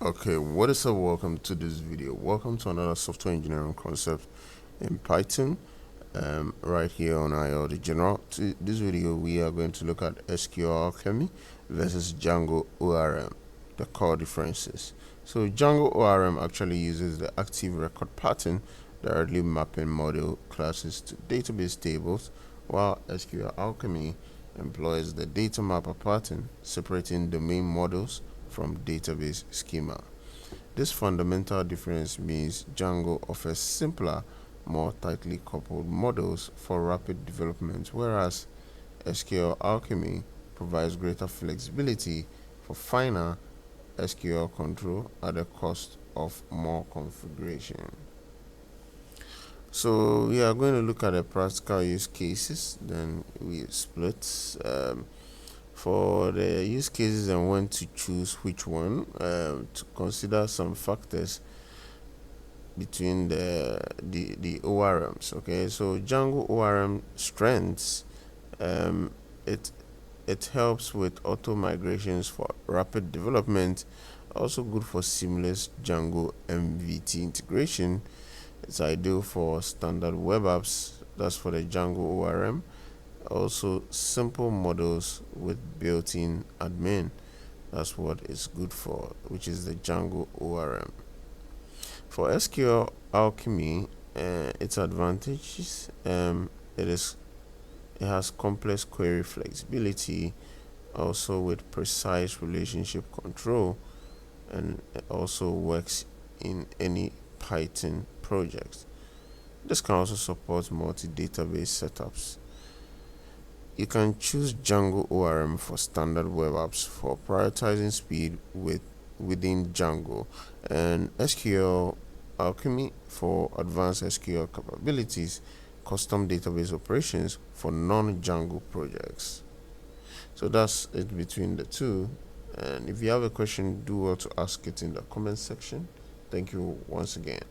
Okay, what is up? Welcome to this video. Welcome to another software engineering concept in Python. Right here on IO General. To this video, we are going to look at SQLAlchemy versus Django ORM, the core differences. So Django ORM actually uses the active record pattern, directly mapping model classes to database tables, while SQLAlchemy employs the data mapper pattern, separating domain models from database schema. This fundamental difference means Django offers simpler, more tightly coupled models for rapid development, whereas SQLAlchemy provides greater flexibility for finer SQL control at the cost of more configuration. So we are going to look at the practical use cases, then we split for the use cases and when to choose which one, to consider some factors between the ORMs. Okay, so Django ORM strengths, it helps with auto migrations for rapid development, also good for seamless Django MVT integration. It's ideal for standard web apps, that's for the Django ORM. Also simple models with built-in admin, that's what it's good for, which is the Django ORM. For SQLAlchemy, its advantages, it has complex query flexibility, also with precise relationship control, and it also works in any Python project. This can also support multi-database setups. You can choose Django ORM for standard web apps for prioritizing speed within Django, and SQLAlchemy for advanced SQL capabilities, custom database operations for non-Django projects. So that's it between the two, and if you have a question, do well to ask it in the comment section. Thank you once again.